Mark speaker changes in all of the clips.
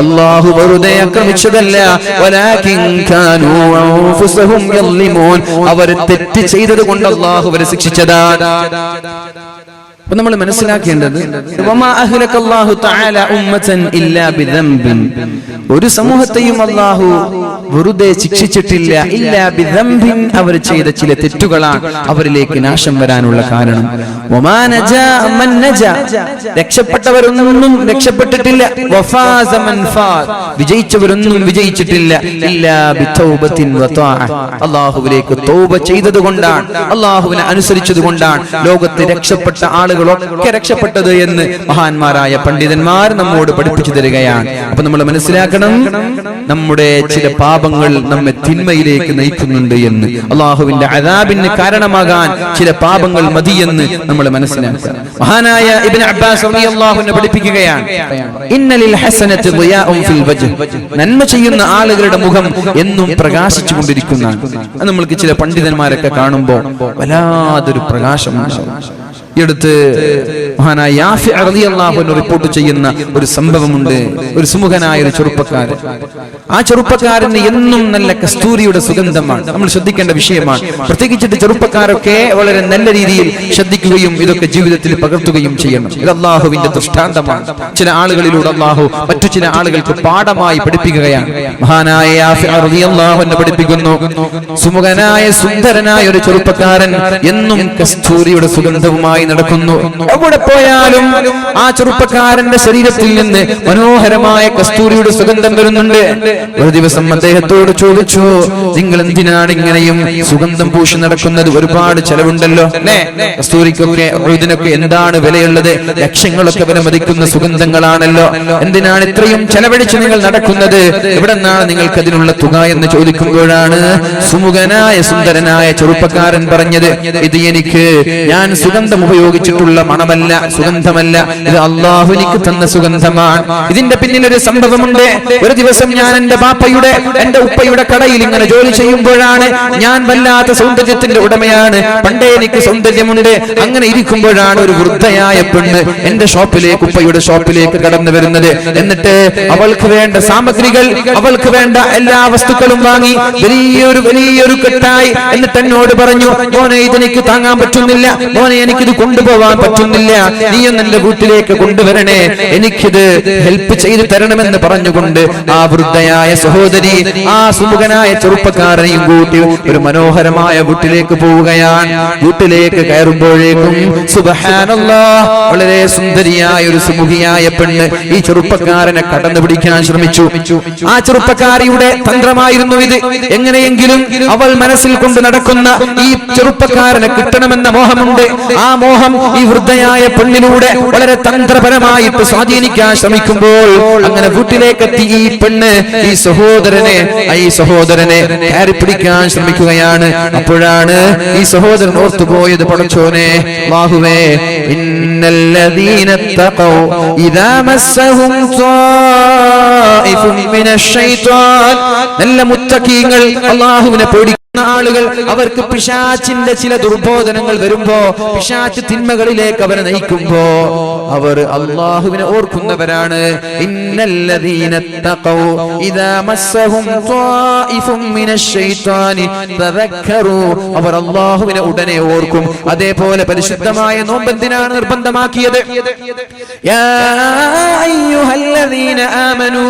Speaker 1: അല്ലാഹു വെറുതെ ആക്രമിച്ചതല്ല, വലാകിൻ കാനൂ അൻഫുസഹും യളിമൂൻ, അവർ തെറ്റ് ചെയ്തതുകൊണ്ട് അല്ലാഹു അവരെ ശിക്ഷിച്ചതാണ്. അപ്പോൾ നമ്മൾ മനസ്സിലാക്കേണ്ടത് വമാ അഹ്ലകല്ലാഹു തആല ഉമ്മതൻ ഇല്ലാ ബിദംബിൻ, ഒരു സമൂഹത്തെയും അല്ലാഹു വെറുതെ ശിക്ഷിച്ചിട്ടില്ല, ഇല്ലാ ബിദംബിൻ, അവർ ചെയ്ത ചില തെറ്റുകളാണ് അവരിലേക്ക് നാശം വരാനുള്ള കാരണം. വമാ നജാ മൻ നജാ, രക്ഷപ്പെട്ടവരൊന്നും രക്ഷപ്പെട്ടിട്ടില്ല, വഫാസ മൻ ഫാസ്, വിജയിച്ചവരൊന്നും വിജയിച്ചിട്ടില്ല, ഇല്ലാ ബിതൗബത്തിൻ വതാഅ, അല്ലാഹുവിലേക്ക് തൗബ ചെയ്തതുകൊണ്ടാണ്, അല്ലാഹുവിനെ അനുസരിച്ചതുകൊണ്ടാണ് ലോകത്തെ രക്ഷപ്പെട്ട ആളുകളൊക്കെ രക്ഷപ്പെട്ടത് എന്ന് മഹാന്മാരായ പണ്ഡിതന്മാർ നമ്മോട് പഠിപ്പിച്ചു തരികയാണ്. അപ്പൊ നമ്മൾ മനസ്സിലാക്കണം, നമ്മുടെ ചില പാപങ്ങൾ നമ്മെ തിന്മയിലേക്ക് നയിക്കുന്നുണ്ട് എന്ന്, അല്ലാഹുവിന്റെ അദാബിന് കാരണമാകാൻ ചില പാപങ്ങൾ മതിയെന്ന് നമ്മൾ മനസ്സിലാക്കുക. മഹാനായ ഇബ്നു അബ്ബാസ് റളിയല്ലാഹു അൻഹു പഠിപ്പിക്കുകയാണ്, ഇന്നലിൽ ഹസനത്തി ദിയാഉൻ ഫിൽ വജ്ഹ്, നന്മ ചെയ്യുന്ന ആളുകളുടെ മുഖം എന്നും പ്രകാശിച്ചു കൊണ്ടിരിക്കുന്നതാണ്. അത് നമ്മൾക്ക് ചില പണ്ഡിതന്മാരൊക്കെ കാണുമ്പോൾ വല്ലാതൊരു പ്രകാശമുണ്ടാവും. ഈ അടുത്ത് മഹാനായ യാഫി റളിയല്ലാഹു അൻഹു റിപ്പോർട്ട് ചെയ്യുന്ന ഒരു സംഭവമുണ്ട്. ഒരു സുമുഖനായ ഒരു ചെറുപ്പക്കാരൻ, ആ ചെറുപ്പക്കാരന് എന്നും നല്ല കസ്തൂരിയുടെ സുഗന്ധമാണ്. നമ്മൾ ശ്രദ്ധിക്കേണ്ട വിഷയമാണ്. പ്രത്യേകിച്ചിട്ട് ചെറുപ്പക്കാരൊക്കെ വളരെ നല്ല രീതിയിൽ ശ്രദ്ധിക്കുകയും ഇതൊക്കെ ജീവിതത്തിൽ പകർത്തുകയും ചെയ്യണം. ഇത് അല്ലാഹുവിന്റെ ദൃഷ്ടാന്തമാണ്. ചില ആളുകളിലൂടെ അല്ലാഹു മറ്റു ചില ആളുകൾക്ക് പാഠമായി പഠിപ്പിക്കുകയാണ്. മഹാനായ യാഫി റളിയല്ലാഹു അൻഹു പഠിപ്പിക്കുന്നു, സുമുഖനായ സുന്ദരനായ ഒരു ചെറുപ്പക്കാരൻ എന്നും കസ്തൂരിയുടെ സുഗന്ധവുമായി നടക്കുന്നു. എവിടെ പോയാലും ആ ചെറുപ്പക്കാരന്റെ ശരീരത്തിൽ നിന്ന് മനോഹരമായ കസ്തൂരിയുടെ സുഗന്ധം വരുന്നുണ്ട്. ഒരു ദിവസം അദ്ദേഹത്തോട് ചോദിച്ചു, നിങ്ങൾ എന്തിനാണ് ഇങ്ങനെയും സുഗന്ധം പൂശി നടക്കുന്നത്? ഒരുപാട് ചെലവുണ്ടല്ലോ അല്ലേ? കസ്തൂരിക്കൊക്കെ ഇതിനൊക്കെ എന്താണ് വിലയുള്ളത്? ലക്ഷങ്ങളൊക്കെ വിലമതിക്കുന്ന സുഗന്ധങ്ങളാണല്ലോ, എന്തിനാണ് ഇത്രയും ചെലവഴിച്ച് നിങ്ങൾ നടക്കുന്നത്? എവിടെ നിന്നാണ് നിങ്ങൾക്ക് അതിനുള്ള തുക എന്ന് ചോദിക്കുമ്പോഴാണ് സുമുഖനായ സുന്ദരനായ ചെറുപ്പക്കാരൻ പറഞ്ഞത്, ഇത് എനിക്ക് ഞാൻ സുഗന്ധം ഉപയോഗിച്ചിട്ടുള്ള മണമല്ല, സുഗന്ധമല്ല, ഇത് അല്ലാഹു എനിക്ക് തന്ന സുഗന്ധമാണ്. ഇതിന്റെ പിന്നിൽ ഒരു സംഭവമുണ്ട്. ഒരു ദിവസം ഞാൻ എന്റെ ബാപ്പയുടെ എന്റെ ഉപ്പയുടെ കടയിൽ ഇങ്ങനെ ജോലി ചെയ്യുമ്പോഴാണ്, ഞാൻ വല്ലാത്ത സൗന്ദര്യത്തിന്റെ ഉടമയാണ്, പണ്ടേ എനിക്ക് സൗന്ദര്യമുണ്ട്. അങ്ങനെ ഇരിക്കുമ്പോഴാണ് ഒരു വൃദ്ധയായ പെണ്ണ് എന്റെ ഷോപ്പിലേക്ക്, ഉപ്പയുടെ ഷോപ്പിലേക്ക് കടന്നു വരുന്നത്. എന്നിട്ട് അവൾക്ക് വേണ്ട സാമഗ്രികൾ, അവൾക്ക് വേണ്ട എല്ലാ വസ്തുക്കളും വാങ്ങി വലിയൊരു കെട്ടായി എന്നിട്ട് എന്നോട് പറഞ്ഞു, മോനെ ഇതെനിക്ക് താങ്ങാൻ പറ്റുന്നില്ല, മോനെ എനിക്കിത് കൊണ്ടുപോവാൻ പറ്റുന്നില്ല, നീയൊന്ന് എന്റെ വീട്ടിലേക്ക് കൊണ്ടുവരണേ, എനിക്കിത് ഹെൽപ്പ് ചെയ്തു തരണമെന്ന് പറഞ്ഞുകൊണ്ട് ആ വൃദ്ധയായ സഹോദരി ആ സുമുഖനായ ചെറുപ്പക്കാരനെയും കൂട്ടി ഒരു മനോഹരമായ വീട്ടിലേക്ക് പോവുകയാണ്. വീട്ടിലേക്ക് കയറുമ്പോഴേക്കും സുബ്ഹാനല്ലാഹ്, വളരെ സുന്ദരിയായ ഒരു സുമുഖിയായ പെണ്ണ് ഈ ചെറുപ്പക്കാരനെ കടന്നു പിടിക്കാൻ ശ്രമിച്ചു. ആ ചെറുപ്പക്കാരിയുടെ തന്ത്രമായിരുന്നു ഇത്. എങ്ങനെയെങ്കിലും അവൾ മനസ്സിൽ കൊണ്ട് നടക്കുന്ന ഈ ചെറുപ്പക്കാരനെ കിട്ടണമെന്ന മോഹമുണ്ട്. ആ മോഹം ഈ വൃദ്ധയായ പെണ്ണിലൂടെ വളരെ തന്ത്രപരമായിട്ട് സ്വാധീനിക്കാൻ ശ്രമിക്കുമ്പോൾ അങ്ങനെ വീട്ടിലേക്കെത്തി ഈ പെണ്ണ് ഈ സഹോദരനെ കയറി പിടിക്കാൻ ശ്രമിക്കുകയാണ്. അപ്പോഴാണ് ഈ സഹോദരൻ ഓർത്തുപോയത്, പടച്ചോനെ അല്ലാഹുവേ, ഇന്നല്ലദീന തഖൗ ഇദാ മസ്സഹും ത്വായിഫുൻ മിനശ് ശൈത്വാൻ, നല്ല മുത്തഖീങ്ങൾ, അല്ലാഹുവിനെ പേടി ആളുകൾ, അവർക്ക് പിശാചിന്റെ ചില ദുർബോധനങ്ങൾ വരുമ്പോ, പിശാച് തിന്മകളിലേക്ക് അവരെ നയിക്കുമ്പോ അവർ അല്ലാഹുവിനെ ഓർക്കുന്നവരാണ്. ഇന്നല്ലദീന തഖൗ ഇദാ മസ്സഹും ത്വായിഫുൻ മിനശ് ശൈത്വാനി തദക്കറു, അവർ അല്ലാഹുവിനെ ഉടനെ ഓർക്കും. അതേപോലെ പരിശുദ്ധമായ നോമ്പ് എന്തിനാണ് നിർബന്ധമാക്കിയത്? യാ അയ്യുഹല്ലദീന ആമനൂ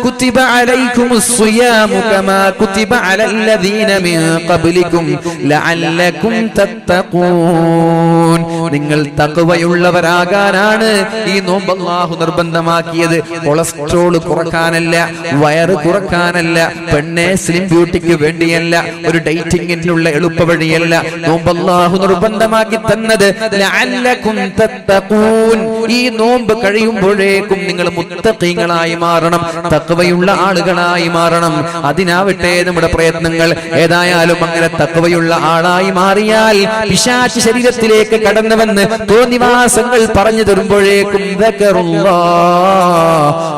Speaker 1: കുതിബ അലൈക്കുമുസ് സിയാമു കമാ കുതിബ അലല്ലദീന മിൻ ഖബ്ലികും ലഅല്ലകും തത്തഖൂൻ, നിങ്ങൾ തഖ്വയുള്ളവരാകാനാണ് ഈ നോമ്പ് അല്ലാഹു നിർബന്ധമാക്കിയത്. കൊളസ്ട്രോൾ കുറക്കാനല്ല, വയറ് കുറക്കാനല്ല, പെണ്ണെ സ്ലിം ബ്യൂട്ടിക്ക് വേണ്ടിയല്ല, ഒരു ഡേറ്റിംഗിനുള്ള എളുപ്പ വഴിയല്ല. നോമ്പ് അല്ലാഹു നിർബന്ധമാക്കി തന്നത് ലഅല്ലകും തത്തഖൂൻ, ഈ നോമ്പ് കഴിയുമ്പോഴേക്കും നിങ്ങൾ മുത്തഖീങ്ങളായി മാറണം, തഖ്വയുള്ള ആളുകളായി മാറണം. അതിനാവട്ടെ നമ്മുടെ പ്രയത്നങ്ങൾ. ഏതായാലും ഏതായാലും അങ്ങനെ തഖ്വയുള്ള ആളായി മാറിയാൽ പിശാച് ശരീരത്തിലേക്ക് കടന്നുവന്ന് തോന്നിവാസങ്ങൾ പറഞ്ഞു തരുമ്പോഴേക്കും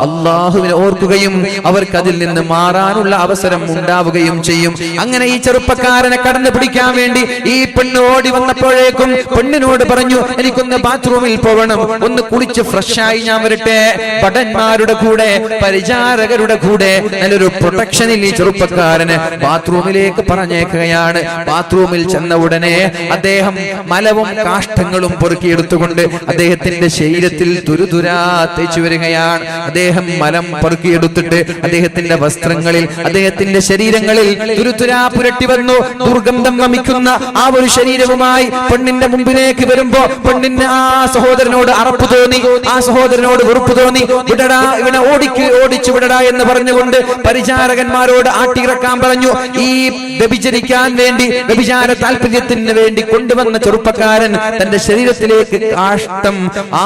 Speaker 1: അല്ലാഹുവിനെ ഓർക്കുകയും അവർക്ക് അതിൽ നിന്ന് മാറാനുള്ള അവസരം ഉണ്ടാവുകയും ചെയ്യും. അങ്ങനെ ഈ ചെറുപ്പക്കാരനെ കടന്നു പിടിക്കാൻ വേണ്ടി ഈ പെണ്ണ് ഓടി വന്നപ്പോഴേക്കും പെണ്ണിനോട് പറഞ്ഞു, എനിക്കൊന്ന് ബാത്റൂമിൽ പോകണം, ഒന്ന് കുളിച്ച് ഫ്രഷായി ഞാൻ വരട്ടെ. ഭടന്മാരുടെ കൂടെ പരിചാരകരുടെ കൂടെ നല്ലൊരു പ്രൊട്ടക്ഷനിൽ ഈ ചെറുപ്പക്കാരന് ബാത്റൂമിലേക്ക് പറഞ്ഞേക്കുകയാണ്. ബാത്റൂമിൽ ചെന്ന ഉടനെ അദ്ദേഹം മലവും കാഷ്ടങ്ങളും പൊറുക്കിയെടുത്തുകൊണ്ട് അദ്ദേഹത്തിന്റെ ശരീരത്തിൽ തുരുതുരാ തേച്ചു വരികയാണ്. അദ്ദേഹം മലം പൊറുക്കിയെടുത്തിട്ട് അദ്ദേഹത്തിന്റെ വസ്ത്രങ്ങളിൽ അദ്ദേഹത്തിന്റെ ശരീരങ്ങളിൽ തുരുതുരാ പുരട്ടി വന്നു. ദുർഗന്ധം വമിക്കുന്ന ആ ഒരു ശരീരവുമായി പെണ്ണിന്റെ മുമ്പിലേക്ക് വരുമ്പോ പെണ്ണിന് ആ സഹോദരനോട് അറപ്പ് തോന്നി, ആ സഹോദരനോട് വെറുപ്പ് തോന്നി. വിടടാ, ഇവനെ ഓടിച്ചു വിടടാ എന്ന് പറഞ്ഞുകൊണ്ട് പരിചാരകന്മാരോട് ആട്ടിയിറക്കാൻ പറഞ്ഞു. ഈ വ്യഭിചരിക്കാൻ വേണ്ടി, വ്യഭിചാര താല്പര്യത്തിന് വേണ്ടി കൊണ്ടുവന്ന ചെറുപ്പക്കാരൻ തന്റെ ശരീരത്തിലേക്ക് കാഷ്ടം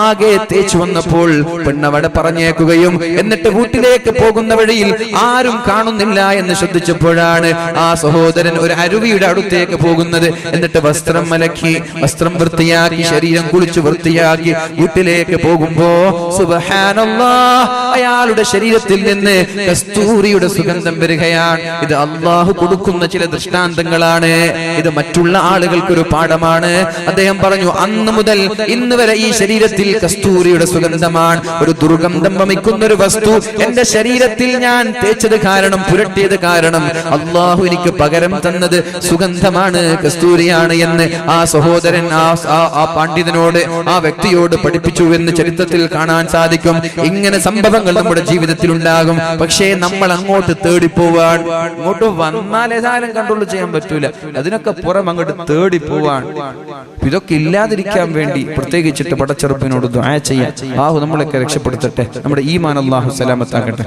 Speaker 1: ആകെ തേച്ചു വന്നപ്പോൾ പെണ്ണവിടെ പറഞ്ഞേക്കുകയും എന്നിട്ട് വീട്ടിലേക്ക് പോകുന്ന വഴിയിൽ ആരും കാണുന്നില്ല എന്ന് ശ്രദ്ധിച്ചപ്പോഴാണ് ആ സഹോദരൻ ഒരു അരുവിയുടെ അടുത്തേക്ക് പോകുന്നത്. എന്നിട്ട് വസ്ത്രം മലക്കി, വസ്ത്രം വൃത്തിയാക്കി, ശരീരം കുളിച്ചു വൃത്തിയാക്കി വീട്ടിലേക്ക് പോകുമ്പോ സുബ്ഹാനല്ലാഹ്, അയാളുടെ ശരീരത്തിൽ നിന്ന് കസ്തൂരിയുടെ സുഗന്ധം വരികയാണ്. ഇത് അല്ലാഹു കൊടുക്കുന്ന ചില ദൃഷ്ടാന്തങ്ങളാണ്. ഇത് മറ്റുള്ള ആളുകൾക്കൊരു പാഠമാണ്. അദ്ദേഹം പറഞ്ഞു, അന്ന് മുതൽ ഇന്ന് വരെ ഈ ശരീരത്തിൽ കസ്തൂരിയുടെ സുഗന്ധമാണ്. ഒരു ദുർഗന്ധം വമിക്കുന്ന ഒരു വസ്തു എന്റെ ശരീരത്തിൽ ഞാൻ തേച്ചത് കാരണം, പുരട്ടിയത് കാരണം അല്ലാഹു എനിക്ക് പകരം തന്നത് സുഗന്ധമാണ്, കസ്തൂരിയാണ് എന്ന് ആ സഹോദരൻ ആ പണ്ഡിതനോട്, ആ വ്യക്തിയോട് പഠിപ്പിച്ചു എന്ന് ചരിത്രത്തിൽ കാണാൻ സാധിക്കും. ഇങ്ങനെ സംഭവങ്ങൾ നമ്മുടെ ജീവിതത്തിൽ ഉണ്ടാകും. പക്ഷേ നമ്മൾ അങ്ങോട്ട് തേടിപ്പോവാൻ, ഇങ്ങോട്ട് വന്നാൽ ഏതായാലും കൺട്രോൾ ചെയ്യാൻ പറ്റൂല, അതിനൊക്കെ പുറം അങ്ങോട്ട് തേടിപ്പോവാൻ. ഇതൊക്കെ ഇല്ലാതിരിക്കാൻ വേണ്ടി പ്രത്യേകിച്ചിട്ട് പടച്ചെറുപ്പിനോട് ദുആ ചെയ്യാം. അല്ലാഹു നമ്മളെയൊക്കെ രക്ഷപ്പെടുത്തട്ടെ, നമ്മുടെ ഈമാൻ അല്ലാഹു സലാമത്താക്കട്ടെ.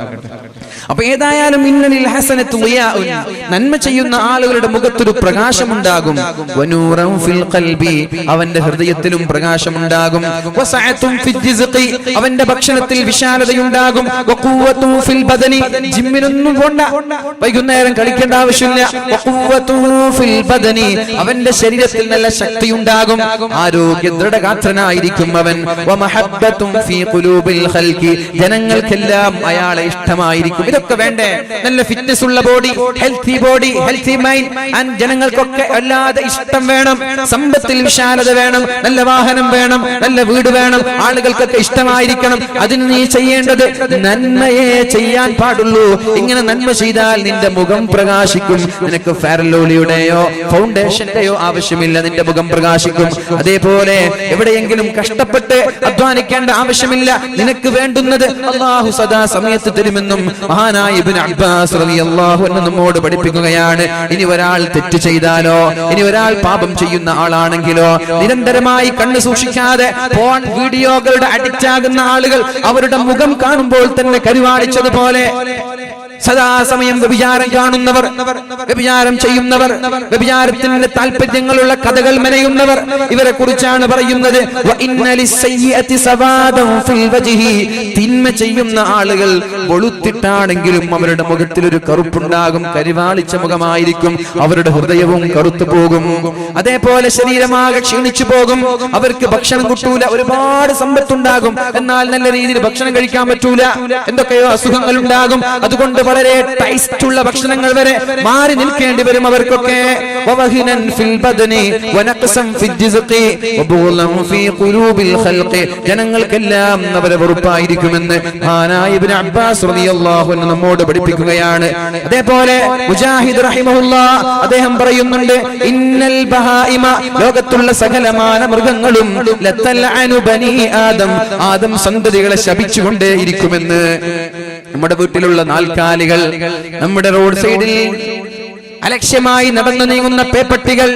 Speaker 1: അപ്പൊ ഏതായാലും ഇന്നലിൽ ഹസനത്തു ളിയാഉൻ, നന്മ ചെയ്യുന്ന ആളുകളുടെ മുഖത്തൊരു പ്രകാശമുണ്ടാകും. വനൂറൻ ഫിൽ ഖൽബി, അവന്റെ ഹൃദയത്തിലും പ്രകാശമുണ്ടാകും. വസഅതുൻ ഫിൽ റിസ്ഖി, അവന്റെ ഭക്ഷണത്തിൽ വിശാലതയുണ്ടാകും. വഖുവതുൻ ഫിൽ ബദനി, ജിമ്മിനൊന്നും പോണ്ട, വൈകുന്നേരം കളിക്കേണ്ട ആവശ്യമില്ല. വഖുവതുൻ ഫിൽ ബദനി, അവന്റെ ശരീരത്തിൽ നല്ല ശക്തിയുണ്ടാകും, ആരോഗ്യ ദൃഢഗാത്രനായിരിക്കും അവൻ. വമഹബ്ബതുൻ ഫീ ഖുലൂബിൽ ഖൽഖി, ജനങ്ങൾക്കെല്ലാം അയാളെ ഇഷ്ടമായിരിക്കും. ഇതൊക്കെ വേണ്ടേ? നല്ല ഫിറ്റ്നസ് ഉള്ള ബോഡി, ഹെൽത്തി മൈൻഡ്, ആൻഡ് ജനങ്ങൾക്കൊക്കെ അല്ലാതെ ഇഷ്ടം വേണം. സമ്പത്തിൽ വിശാലത വേണം, നല്ല വാഹനം വേണം, നല്ല വീട് വേണം, ആളുകൾക്കൊക്കെ ഇഷ്ടമായിരിക്കണം. അതിന് നീ ചെയ്യേണ്ടത് നന്മയെ ചെയ്യാൻ പാടുള്ളൂ. ഇങ്ങനെ നന്മ ചെയ്താൽ നിന്റെ മുഖം പ്രകാശിക്കും. നിനക്ക് ഫെയർലോളിയുടെയോ ഫൗണ്ടേഷന്റെയോ ആവശ്യമില്ല, നിന്റെ മുഖം പ്രകാശിക്കും. അതേപോലെ എവിടെയെങ്കിലും കഷ്ടപ്പെട്ട് അധ്വാനിക്കേണ്ട ആവശ്യമില്ല. നിനക്ക് വേണ്ടുന്നത് അല്ലാഹു സദാ സമയത്ത് തരുമെന്നും മഹാനായ ഇബ്നു അബ്ബാസ് റളിയല്ലാഹു അൻഹു നമ്മോട് പഠിപ്പിക്കുകയാണ്. ഇനി ഒരാൾ തെറ്റ് ചെയ്താലോ, ഇനി ഒരാൾ പാപം ചെയ്യുന്ന ആളാണെങ്കിലോ, നിരന്തരമായി കണ്ണ് സൂക്ഷിക്കാതെ ഫോൺ വീഡിയോകളുടെ അഡിക്റ്റ് ആകുന്ന ആളുകൾ അവരുടെ മുഖം കാണുമ്പോൾ തന്നെ കരുവാളിച്ചതുപോലെ സദാസമയം വ്യഭിചാരം കാണുന്നവർ, വ്യഭിചാരം ചെയ്യുന്നവർ, വ്യഭിചാരത്തിന്റെ താല്പര്യങ്ങളുള്ള കഥകൾ മെനയുന്നവർ, ഇവരെ കുറിച്ചാണ് പറയുന്നത്. തിന്മ ചെയ്യുന്ന ആളുകൾ വെളുത്തിട്ടാണെങ്കിലും അവരുടെ മുഖത്തിൽ ഒരു കറുപ്പുണ്ടാകും, കരിവാളിച്ച മുഖമായിരിക്കും, അവരുടെ ഹൃദയവും കറുത്തു പോകും. അതേപോലെ ശരീരമാകെ ക്ഷീണിച്ചു പോകും, അവർക്ക് ഭക്ഷണം കിട്ടൂല. ഒരുപാട് സമ്പത്തുണ്ടാകും, എന്നാൽ നല്ല രീതിയിൽ ഭക്ഷണം കഴിക്കാൻ പറ്റൂല, എന്തൊക്കെയോ അസുഖങ്ങൾ ഉണ്ടാകും. അതുകൊണ്ട് വളരെ ടേസ്റ്റുള്ള ഭക്ഷണങ്ങൾ വരെ മാറി നിൽക്കേണ്ടി വരും അവർക്കൊക്കെ. വവഹിനൻ ഫിൽ ബദനി വനഖ്സൻ ഫിൽ ജിസ്ഖി വബുഗ്ളൻ ഫീ ഖുലൂബിൽ ഖൽഖി, ജനങ്ങൾക്കെല്ലാം അവരെ വെറുപ്പായിരിക്കുമെന്ന് മഹാനായ ഇബ്നു അബ്ബാസ് റളിയല്ലാഹു അൻഹു നമ്മോട് പഠിപ്പിക്കുകയാണ്. അതേപോലെ മുജാഹിദ് റഹിമഹുല്ലാഹ് അദ്ദേഹം പറയുന്നുണ്ട്, ഇന്നൽ ബഹായിമ, ലോകത്തുള്ള സകലമാന മൃഗങ്ങളും ലതൽഅനു ബനി ആദം, ആദം സന്തതികളെ ശപിച്ചുകൊണ്ടേയിരിക്കുമെന്ന്. നമ്മുടെ വീട്ടിലുള്ള നാൽക്കാലികൾ, നമ്മുടെ റോഡ് സൈഡിൽ അലക്ഷ്യമായി നടന്നു നീങ്ങുന്ന പേപ്പട്ടികൾ,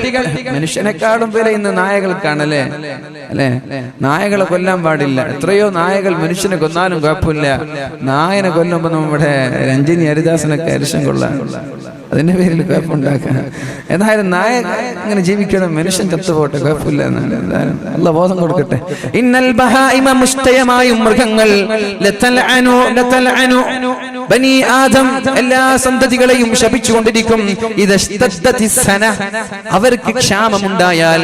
Speaker 1: മനുഷ്യനെക്കാളും വില ഇന്ന് നായകൾക്കാണല്ലേ? അല്ലെ, നായകളെ കൊല്ലാൻ പാടില്ല. എത്രയോ നായകൾ മനുഷ്യനെ കൊന്നാലും കുഴപ്പമില്ല, നായനെ കൊല്ലുമ്പോ നമ്മുടെ രഞ്ജിനി ഹരിദാസനൊക്കെ അരിശം കൊള്ളാൻ, അതിന്റെ പേരിൽ കുഴപ്പമുണ്ടാക്കാൻ. ഏതായാലും നായ അങ്ങനെ ജീവിക്കണം, മനുഷ്യൻ ചത്തുപോട്ടെ, കുഴപ്പമില്ല എന്നാണ്. എന്തായാലും അല്ലാഹു ബോധം കൊടുക്കട്ടെ. ഇന്നൽ ബഹായിമ, മുസ്തയമായും മൃഗങ്ങൾ, ലതൽഅനു ബനി ആദം എല്ലാ സന്തതികളെയും ശപിച്ചുകൊണ്ടിരിക്കും. അവർക്ക് ക്ഷാമമുണ്ടായാൽ,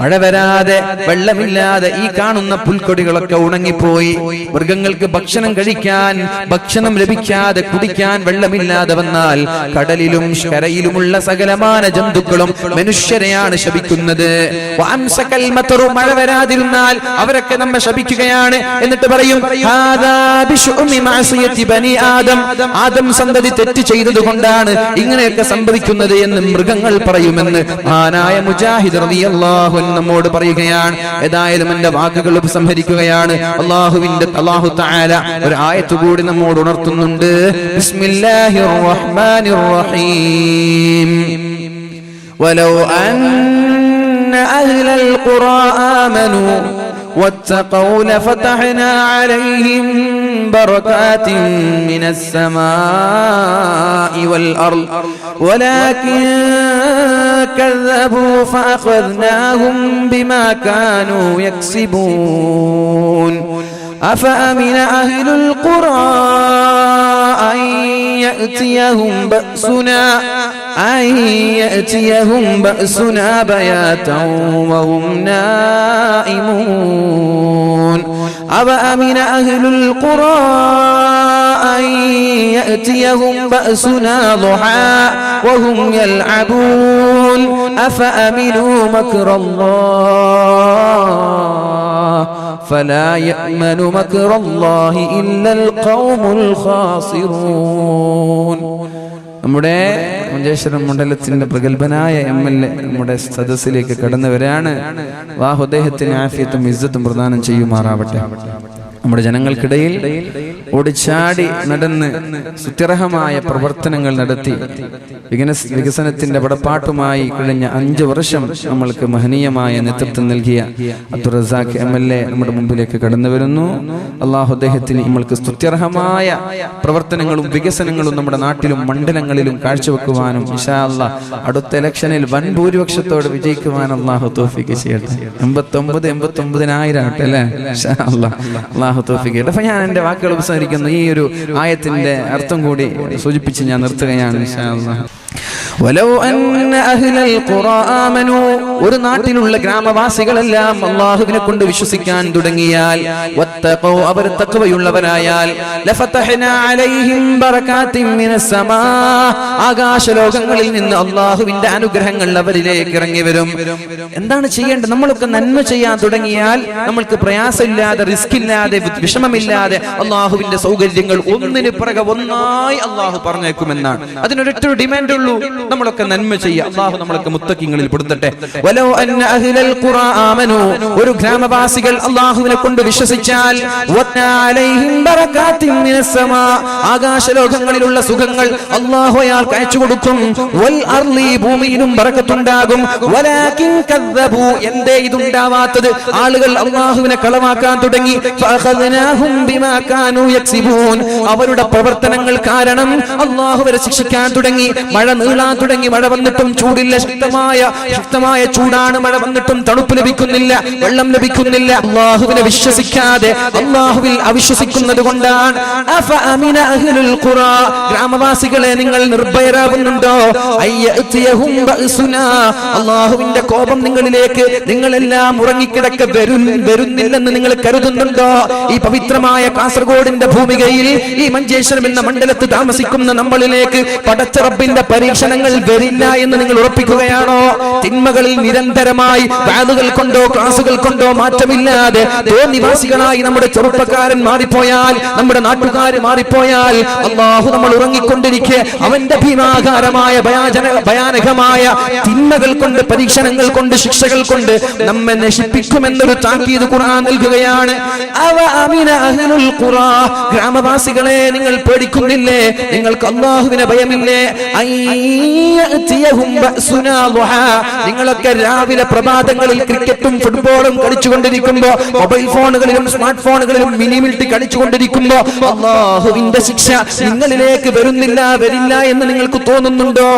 Speaker 1: മഴ വരാതെ വെള്ളമില്ലാതെ ഈ കാണുന്ന പുൽക്കൊടികളൊക്കെ ഉണങ്ങിപ്പോയി, മൃഗങ്ങൾക്ക് ഭക്ഷണം കഴിക്കാൻ ഭക്ഷണം ലഭിക്കാതെ കുടിക്കാൻ വെള്ളമില്ലാതെ വന്നാൽ കടലിലും കരയിലുമുള്ള സകലമാന ജന്തുക്കളും മനുഷ്യരെയാണ് ശപിക്കുന്നത്. മഴ വരാതിരുന്നാൽ അവരൊക്കെ നമ്മെ ശപിക്കുകയാണ്. എന്നിട്ട് പറയും ആദം സന്തതി തെറ്റ് ചെയ്തത് കൊണ്ടാണ് ഇങ്ങനെയൊക്കെ സംഭവിക്കുന്നത് എന്ന് മൃഗങ്ങൾ പറയുമെന്ന് മഹാനായ മുജാഹിദ് റളിയല്ലാഹു അൻഹു നമ്മോട് പറയുകയാണ്. ഏതായാലും എന്റെ വാക്കുകൾ ഉപസംഹരിക്കുകയാണ്. അല്ലാഹു തആല ഒരു ആയത്ത് കൂടി നമ്മോട് ഉണർത്തുന്നുണ്ട്. ബിസ്മില്ലാഹിർ റഹ്മാനിർ റഹീം. വലൗ അന്ന അഹ്ലൽ ഖുറാ ആമനൂ واتقوا لفتحنا عليهم بركات من السماء والأرض ولكن كذبوا فأخذناهم بما كانوا يكسبون أفأمن أهل القرى أن يأتيهم بأسنا بياتا وهم نائمون أفأمن أهل القرى أن يأتيهم بأسنا ضحى وهم يلعبون أفأمنوا مكر الله فلا يأمن مكر الله إلا القوم الخاسرون. നമ്മുടെ മഞ്ചേശ്വരം മണ്ഡലത്തിന്റെ പ്രഗത്ഭനായ MLA നമ്മുടെ സദസ്സിലേക്ക് കടന്നവരാണ്. അല്ലാഹു അദ്ദേഹത്തിന് ആഫിയത്തും ഇസ്സത്തും പ്രദാനം ചെയ്യുമാറാവട്ടെ. നമ്മുടെ ജനങ്ങൾക്കിടയിൽ ഓടിച്ചാടി നടന്ന് സുത്യർഹമായ പ്രവർത്തനങ്ങൾ നടത്തി വികസനത്തിന്റെ പടപ്പാട്ടുമായി കഴിഞ്ഞ 5 വർഷം നമ്മൾക്ക് മഹനീയമായ നേതൃത്വം നൽകിയ അബ്ദുൾ റസാഖ് MLA നമ്മുടെ മുമ്പിലേക്ക് കടന്നു വരുന്നു. അല്ലാഹു അദ്ദേഹത്തിന് നമ്മൾക്ക് സ്തുത്യർഹമായ പ്രവർത്തനങ്ങളും വികസനങ്ങളും നമ്മുടെ നാട്ടിലും മണ്ഡലങ്ങളിലും കാഴ്ചവെക്കുവാനും ഇൻഷാ അല്ലാഹ് അടുത്ത ഇലക്ഷനിൽ വൻ ഭൂരിപക്ഷത്തോടെ വിജയിക്കുവാൻ അല്ലാഹു തൗഫീഖ് ചെയ്യട്ടെ. 89,000 ആട്ടെ അല്ലേ? ഇൻഷാ അല്ലാഹ് അല്ലാഹു തൗഫീഖ് ചെയ്യട്ടെ. അപ്പോൾ ഞാൻ എൻ്റെ വാക്കുകൾ ഉപസംഹരിക്കുന്നു. ഈ ഒരു ആയത്തിന്റെ അർത്ഥം കൂടി സൂചിപ്പിച്ച് ഞാൻ നിർത്തുകയാണ് ഇൻഷാ അല്ലാഹ്. വലൗ അന്ന അഹ്ലൽ ഖുറാ ആമനൂ, ഒരു നാട്ടിലുള്ള ഗ്രാമവാസികളെല്ലാം അല്ലാഹുവിനെ കൊണ്ട് വിശ്വസിക്കാൻ തുടങ്ങിയാൽ, വത്തഖൗ, അവർ തഖ്വയുള്ളവരായാൽ, ലഫതഹ്നാ അലൈഹിം ബറകാത്തിൻ മിനസ് സമാ, ആകാശലോകങ്ങളിൽ നിന്ന് അല്ലാഹുവിന്റെ അനുഗ്രഹങ്ങൾ അവരിലേക്ക് ഇറങ്ങി വരും. എന്താണ് ചെയ്യേണ്ടത്? നമ്മളൊക്കെ നന്മ ചെയ്യാൻ തുടങ്ങിയാൽ നമ്മൾക്ക് പ്രയാസമില്ലാതെ, റിസ്ക് ഇല്ലാതെ, വിഷമമില്ലാതെ അല്ലാഹുവിന്റെ സൗകര്യങ്ങൾ ഒന്നിന് പിറകെ ഒന്നായി അല്ലാഹു പറഞ്ഞേക്കുമെന്നാണ്. അതിനൊരൊറ്റ ഡിമാൻഡ് ഉള്ളൂ, നമ്മളൊക്കെ നന്മ ചെയ്യുക. അല്ലാഹു നമ്മളൊക്കെ മുത്തഖീങ്ങളിൽ പെടുത്തട്ടെ. വലൗ അന്ന അഹ്ലൽ ഖുറാ ആമനൂ, ഒരു ഗ്രാമവാസികൾ അല്ലാഹുവിനെ കൊണ്ട് വിശ്വസിച്ചാൽ, വത്നാ അലൈഹിം ബറകാത്തിൻ മിനസ് സമാ, ആകാശലോകങ്ങളിലുള്ള സുഖങ്ങൾ അല്ലാഹു അയാൾക്ക് അയച്ചു കൊടുക്കും. വൽ അർളി, ഭൂമിയിലും ബറക്കത്തുണ്ടാകും. വലാകിൻ കദ്ദബൂ, എന്തേ ഇതുണ്ടാവാത്തത്? ആളുകൾ അല്ലാഹുവിനെ കളവാക്കാൻ തുടങ്ങി. ഫഅഖദ്നാഹും ബിമാ കാനൂ യക്സിബൂൻ, അവരുടെ പ്രവർത്തനങ്ങൾ കാരണം അല്ലാഹു അവരെ ശിക്ഷിക്കാൻ തുടങ്ങി. മഴ നീളാൻ തുടങ്ങി. മഴ വന്നിട്ടും ചൂടില്ല, ശക്തമായ ചൂടാണ്. മഴ വന്നിട്ടും തണുപ്പ് ലഭിക്കുന്നില്ല, വെള്ളം ലഭിക്കുന്നില്ല. അല്ലാഹുവിനെ വിശ്വസിക്കാതെ അല്ലാഹുവിൽ അവിശ്വസിക്കുന്നത് കൊണ്ടാണ്. അഫഅമിന അഹ്ലുൽ ഖുറാ, ഗ്രാമവാസികളെ നിങ്ങൾ നിർഭയരാകുന്നുണ്ടോ? അയ്യഅതിയഹും ബഅസുനാ, അല്ലാഹുവിന്റെ കോപം നിങ്ങളിലേക്ക് നിങ്ങളെല്ലാം ഉറങ്ങിക്കിടക്ക വരുന്നില്ലെന്ന് നിങ്ങൾ കരുതുന്നുണ്ടോ? ഈ പവിത്രമായ കാസർഗോഡിന്റെ ഭൂമികയിൽ, ഈ മഞ്ചേശ്വരം എന്ന മണ്ഡലത്ത് താമസിക്കുന്ന നമ്മളിലേക്ക് പടച്ച റബ്ബിന്റെ പരീക്ഷണങ്ങൾ വരില്ല എന്ന് നിങ്ങൾ ഉറപ്പിക്കുകയാണോ? തിന്മകളിൽ നിരന്തരമായി വാദുകൾ കൊണ്ടോ ക്ലാസുകൾ കൊണ്ടോ മാറ്റമില്ലാതെ നിവാസികളായി നമ്മുടെ ചെറുപ്പക്കാരൻ മാറിപ്പോയാൽ, നമ്മുടെ നാട്ടുകാർ മാറിപ്പോയാൽ, അല്ലാഹു നമ്മൾ ഉറങ്ങിക്കൊണ്ടിരിക്കെ അവന്റെ ഭീമാകാരമായ ഭയാനകമായ തിന്മകൾ കൊണ്ട്, പരീക്ഷണങ്ങൾ കൊണ്ട്, ശിക്ഷകൾ കൊണ്ട് നമ്മെ നശിപ്പിക്കുമെന്നൊരു താക്കീത് ഖുർആൻ നൽകുകയാണ്. അവഅമിന അഹ്ലുൽ ഖുറാ, ഗ്രാമവാസികളെ നിങ്ങൾ പേടിക്കുന്നില്ലേ? നിങ്ങൾക്ക് അല്ലാഹുവിനെ ഭയമില്ലേ? നിങ്ങളൊക്കെ രാവിലെ പ്രഭാതങ്ങളിൽ ക്രിക്കറ്റ് ക്രിക്കറ്റും ഫുട്ബോളും കളിച്ചുകൊണ്ടിരിക്കുമ്പോ, മൊബൈൽ ഫോണുകളിലും സ്മാർട്ട് ഫോണുകളിലും മിനിമിലിറ്റി കളിച്ചുകൊണ്ടിരിക്കുമ്പോ അല്ലാഹുവിന്റെ ശിക്ഷ നിങ്ങളിലേക്ക് വരില്ല എന്ന് നിങ്ങൾക്ക് തോന്നുന്നുണ്ടോ?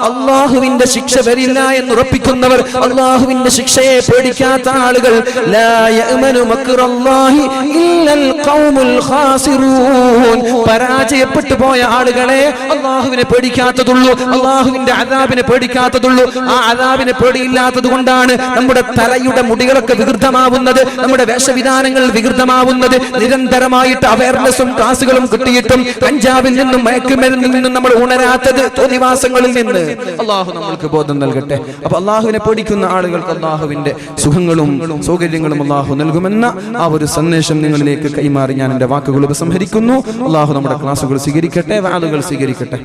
Speaker 1: അല്ലാഹുവിന്റെ ശിക്ഷ വരില്ല എന്ന് ഉറപ്പിക്കുന്നവർ, അല്ലാഹുവിന്റെ ശിക്ഷയെ പേടിക്കാത്ത ആളുകൾ, ലാ യഅ്മനു മക്റല്ലാഹി ഇല്ലൽ ഖൗമുൽ ഖാസിറൂൻ, പരാജയപ്പെട്ടു പോയ ആളുകളെ അല്ലാഹുവിനെ പേടിക്കാത്തതുള്ളൂ, അല്ലാഹുവിന്റെ അദാബിനെ പേടിക്കാത്തതുള്ളൂ. ആ അദാബിനെ പേടിയില്ലാത്തത് കൊണ്ടാണ് നമ്മുടെ തലയുടെ മുടികളൊക്കെ വികൃതമാവുന്നത്, നമ്മുടെ വേഷവിധാനങ്ങൾ വികൃതമാവുന്നത്. നിരന്തരമായിട്ട് അവയർനെസ്സും ക്ലാസുകളും കിട്ടിയിട്ടും കഞ്ചാവിൽ നിന്നും മയക്കുമരുന്നിൽ നിന്നും നമ്മൾ ഉണരാത്തത് തോന്നിവാസങ്ങളിൽ നിന്ന്. അല്ലാഹു നമ്മൾക്ക് ബോധം നൽകട്ടെ. അപ്പൊ അല്ലാഹുവിനെ പേടിക്കുന്ന ആളുകൾക്ക് അല്ലാഹുവിന്റെ സുഖങ്ങളും സൗകര്യങ്ങളും അല്ലാഹു നൽകുമെന്ന ആ ഒരു സന്ദേശം നിങ്ങളിലേക്ക് കൈമാറി ഞാൻ എന്റെ വാക്കുകൾ ഉപസംഹരിക്കുന്നു. അല്ലാഹു നമ്മുടെ ക്ലാസുകൾ സ്വീകരിക്കട്ടെ, വാളുകൾ സ്വീകരിക്കട്ടെ.